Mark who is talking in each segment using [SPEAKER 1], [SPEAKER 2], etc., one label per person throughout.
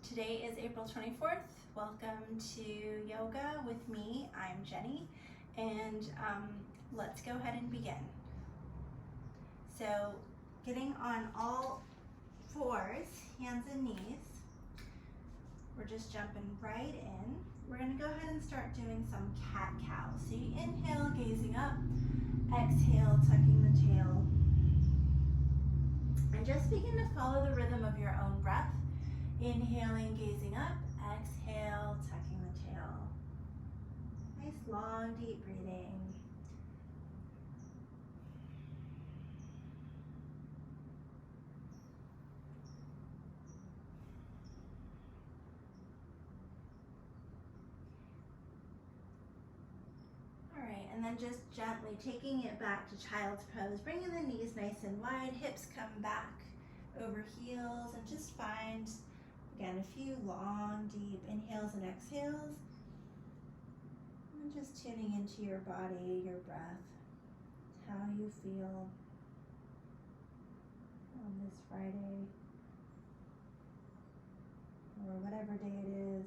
[SPEAKER 1] Today is April 24th. Welcome to yoga with me. I'm Jenny, and let's go ahead and begin. So, getting on all fours, hands and knees. We're just jumping right in. We're going to go ahead and start doing some cat-cow. So you inhale, gazing up, exhale, tucking the tail. And just begin to follow the rhythm of your own breath. Inhaling, gazing up, exhale, tucking the tail. Nice long, deep breathing. All right, and then just gently taking it back to child's pose, bringing the knees nice and wide, hips come back over heels, and just find, again, a few long, deep inhales and exhales. And just tuning into your body, your breath, how you feel on this Friday, or whatever day it is.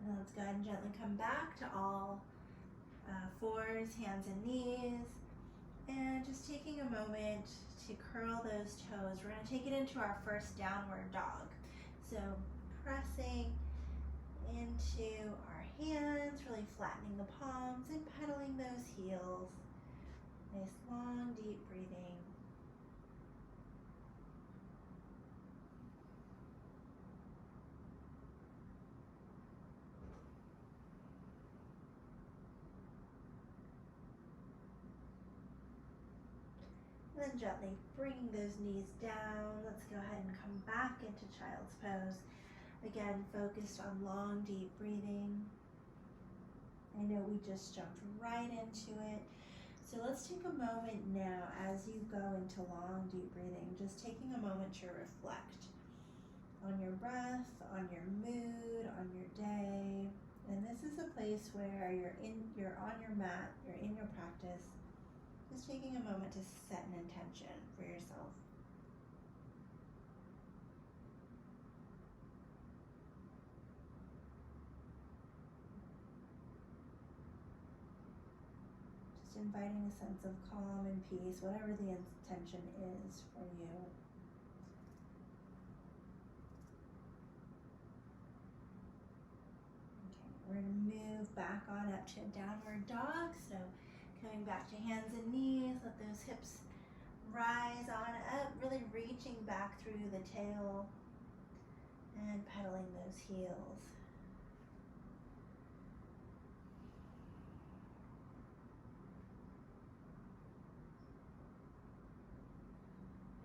[SPEAKER 1] And let's go ahead and gently come back to all fours, hands and knees. And just taking a moment to curl those toes. We're going to take it into our first downward dog. So pressing into our hands, really flattening the palms and pedaling those heels. Nice long, deep breathing. And then gently bringing those knees down. Let's go ahead and come back into child's pose. Again, focused on long, deep breathing. I know we just jumped right into it. So let's take a moment now as you go into long, deep breathing, just taking a moment to reflect on your breath, on your mood, on your day. And this is a place where you're on your mat, you're in your practice, just taking a moment to set an intention for yourself. Just inviting a sense of calm and peace, whatever the intention is for you. Okay, we're going to move back on up to a downward dog. So coming back to hands and knees, let those hips rise on up, really reaching back through the tail and pedaling those heels.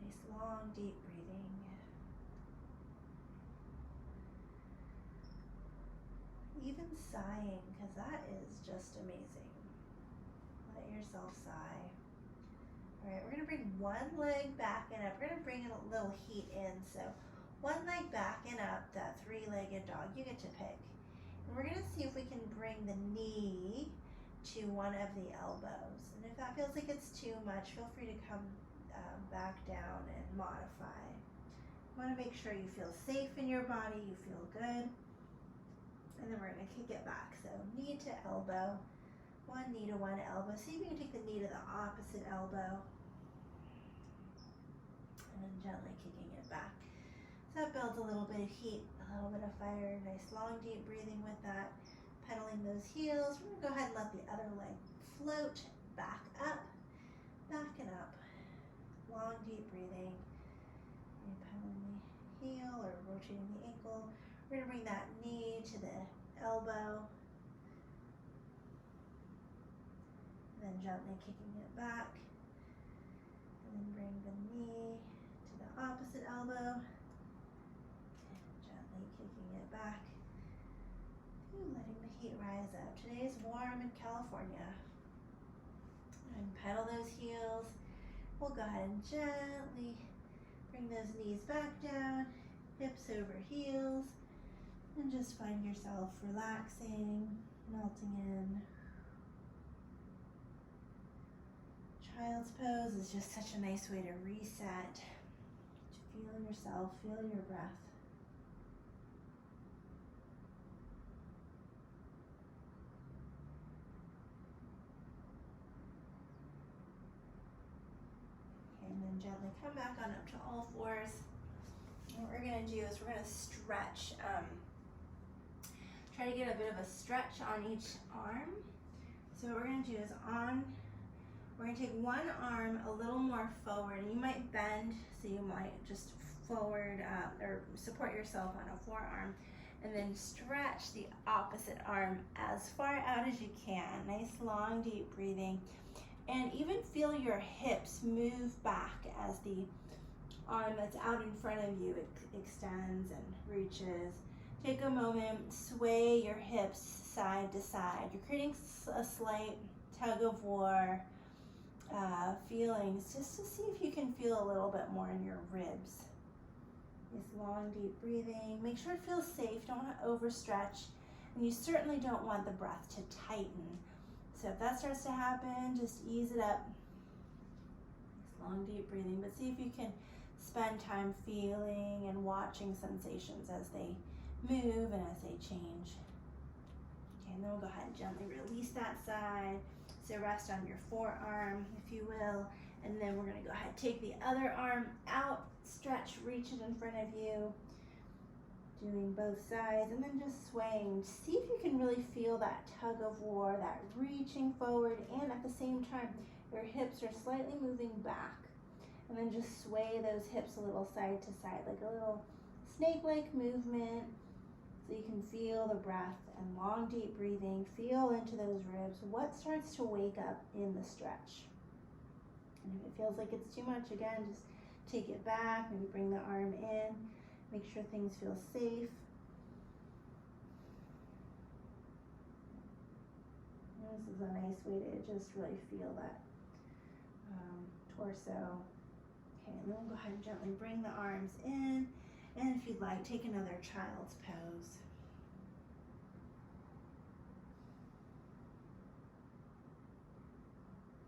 [SPEAKER 1] Nice long, deep breathing. Even sighing, because that is just amazing. Let yourself sigh. All right, we're going to bring one leg back and up. We're going to bring a little heat in. So one leg back and up, that three-legged dog. You get to pick. And we're going to see if we can bring the knee to one of the elbows. And if that feels like it's too much, feel free to come back down and modify. You want to make sure you feel safe in your body, you feel good. And then we're going to kick it back. So knee to elbow. One knee to one elbow. See if you can take the knee to the opposite elbow. And then gently kicking it back. So that builds a little bit of heat, a little bit of fire. Nice long deep breathing with that. Pedaling those heels. We're going to go ahead and let the other leg float back up. Back and up. Long deep breathing. And pedaling the heel or rotating the ankle. We're going to bring that knee to the elbow. Then gently kicking it back, and then bring the knee to the opposite elbow, and gently kicking it back. Ooh, letting the heat rise up. Today is warm in California. And pedal those heels. We'll go ahead and gently bring those knees back down, hips over heels, and just find yourself relaxing, melting in. Child's pose is just such a nice way to reset, to feel yourself, feel your breath. Okay, and then gently come back on up to all fours. And what we're gonna do is we're gonna stretch, try to get a bit of a stretch on each arm. So what we're gonna do is we're gonna take one arm a little more forward, and you might bend, so you might just forward or support yourself on a forearm, and then stretch the opposite arm as far out as you can. Nice long deep breathing, and even feel your hips move back as the arm that's out in front of you extends and reaches. Take a moment, sway your hips side to side. You're creating a slight tug of war feelings, just to see if you can feel a little bit more in your ribs. This long deep breathing. Make sure it feels safe. Don't want to overstretch, and you certainly don't want the breath to tighten. So if that starts to happen, just ease it up. This long deep breathing, but see if you can spend time feeling and watching sensations as they move and as they change. Okay, and then we'll go ahead and gently release that side. So rest on your forearm, if you will, and then we're gonna go ahead, take the other arm out, stretch, reach it in front of you, doing both sides, and then just swaying. See if you can really feel that tug of war, that reaching forward, and at the same time, your hips are slightly moving back. And then just sway those hips a little side to side, like a little snake-like movement, so you can feel the breath and long deep breathing. Feel into those ribs. What starts to wake up in the stretch? And if it feels like it's too much, again, just take it back, maybe bring the arm in, make sure things feel safe. And this is a nice way to just really feel that torso. Okay, and then we'll go ahead and gently bring the arms in, and if you'd like, take another child's pose.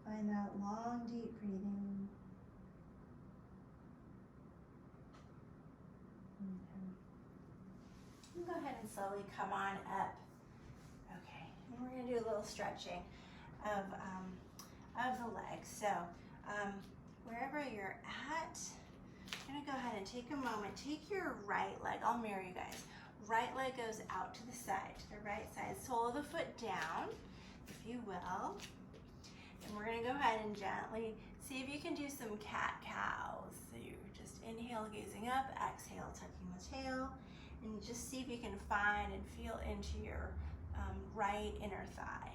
[SPEAKER 1] Find that long, deep breathing. Okay. Go ahead and slowly come on up. Okay, and we're gonna do a little stretching of the legs. So wherever you're at, I'm gonna go ahead and take a moment. Take your right leg, I'll mirror you guys. Right leg goes out to the side, to the right side. Sole of the foot down, if you will. And we're gonna go ahead and gently see if you can do some cat-cows. So you're just inhale, gazing up, exhale, tucking the tail, and just see if you can find and feel into your right inner thigh.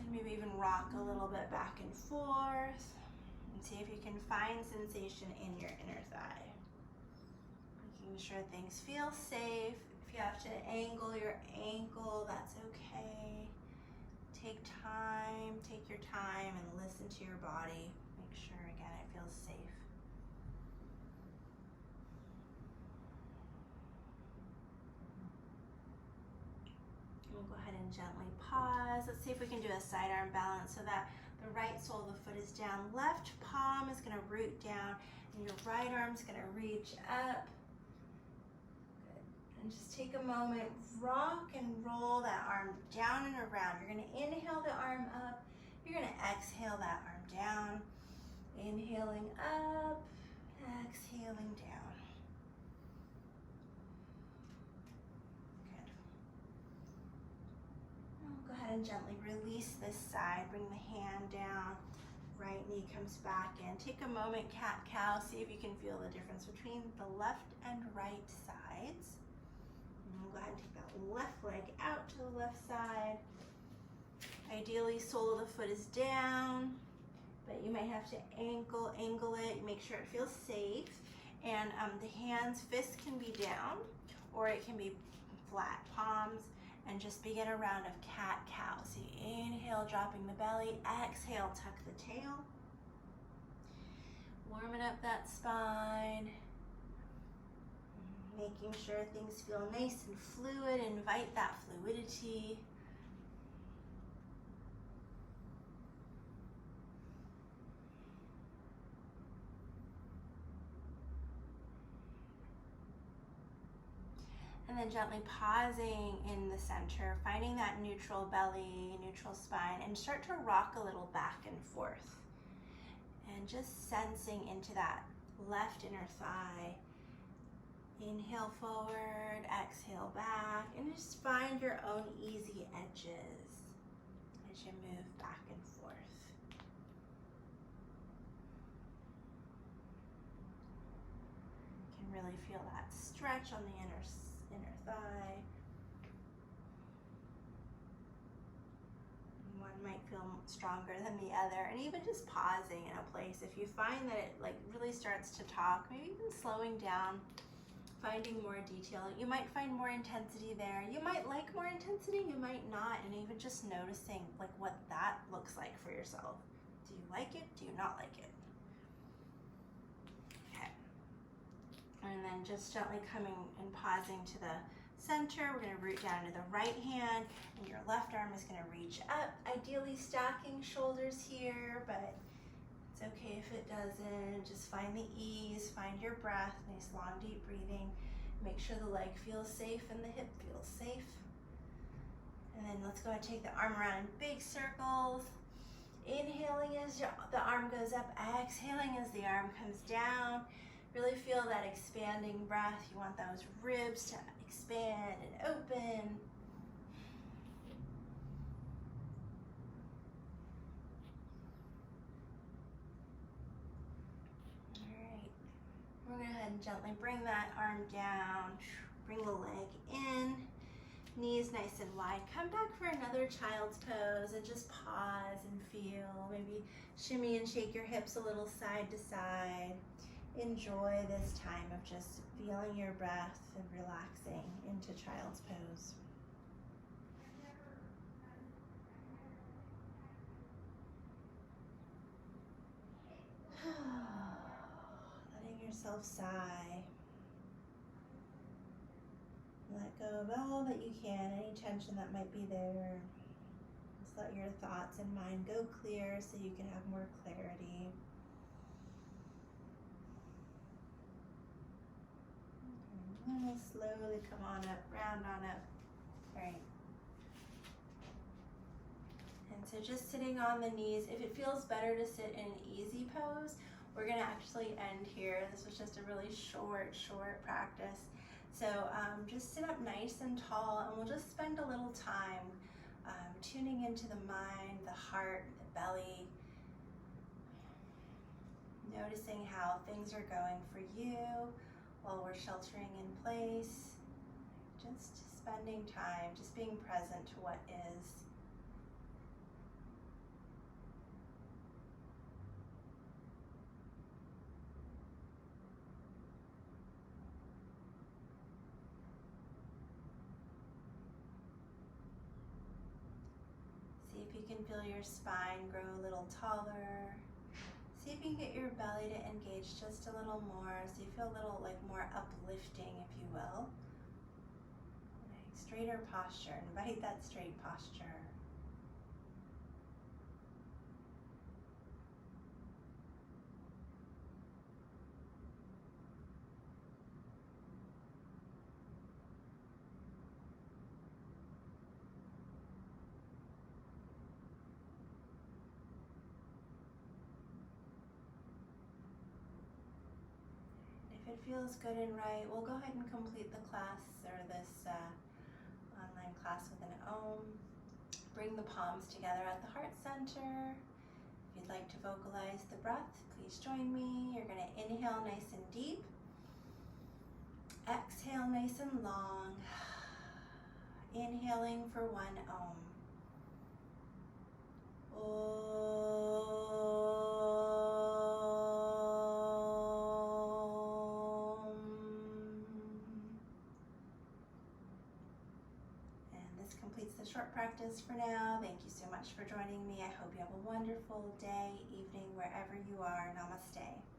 [SPEAKER 1] And maybe even rock a little bit back and forth, and see if you can find sensation in your inner thigh. Making sure things feel safe. If you have to angle your ankle, that's okay. Take time, take your time, and listen to your body. Make sure, again, it feels safe. We'll go ahead and gently pause. Let's see if we can do a side arm balance so that the right sole of the foot is down. Left palm is gonna root down, and your right arm's gonna reach up. And just take a moment, rock and roll that arm down and around. You're gonna inhale the arm up, you're gonna exhale that arm down. Inhaling up, exhaling down. Good. Now go ahead and gently release this side, bring the hand down, right knee comes back in. Take a moment, cat-cow, see if you can feel the difference between the left and right sides. Go ahead and take that left leg out to the left side. Ideally, sole of the foot is down, but you might have to angle it, make sure it feels safe. And the hands, fists can be down, or it can be flat palms, and just begin a round of cat-cow. So you inhale, dropping the belly, exhale, tuck the tail. Warming up that spine. Making sure things feel nice and fluid, invite that fluidity. And then gently pausing in the center, finding that neutral belly, neutral spine, and start to rock a little back and forth. And just sensing into that left inner thigh. Inhale forward, exhale back, and just find your own easy edges as you move back and forth. You can really feel that stretch on the inner thigh. One might feel stronger than the other, and even just pausing in a place. If you find that it like really starts to talk, maybe even slowing down, finding more detail. You might find more intensity there. You might like more intensity, you might not, and even just noticing like what that looks like for yourself. Do you like it? Do you not like it? Okay. And then just gently coming and pausing to the center. We're going to root down to the right hand, and your left arm is going to reach up, ideally stacking shoulders here, but it's okay if it doesn't. Just find the ease, find your breath, nice long deep breathing. Make sure the leg feels safe and the hip feels safe. And then let's go ahead and take the arm around in big circles. Inhaling as the arm goes up, exhaling as the arm comes down. Really feel that expanding breath. You want those ribs to expand and open. We're going to go ahead and gently bring that arm down, bring the leg in, knees nice and wide. Come back for another child's pose and just pause and feel. Maybe shimmy and shake your hips a little side to side. Enjoy this time of just feeling your breath and relaxing into child's pose. Yourself sigh. Let go of all that you can, any tension that might be there. Just let your thoughts and mind go clear so you can have more clarity. And then slowly come on up, round on up. Right. And so just sitting on the knees. If it feels better to sit in an easy pose, we're going to actually end here. This was just a really short practice. So just sit up nice and tall, and we'll just spend a little time tuning into the mind, the heart, the belly, noticing how things are going for you while we're sheltering in place. Just spending time, just being present to what is. See if you can feel your spine grow a little taller. See if you can get your belly to engage just a little more, so you feel a little like more uplifting, if you will. Right. Straighter posture, invite that straight posture. If it feels good and right, we'll go ahead and complete the class or this online class with an Om. Bring the palms together at the heart center. If you'd like to vocalize the breath, please join me. You're going to inhale nice and deep. Exhale nice and long. Inhaling for one Om. Completes the short practice for now. Thank you so much for joining me. I hope you have a wonderful day, evening, wherever you are. Namaste.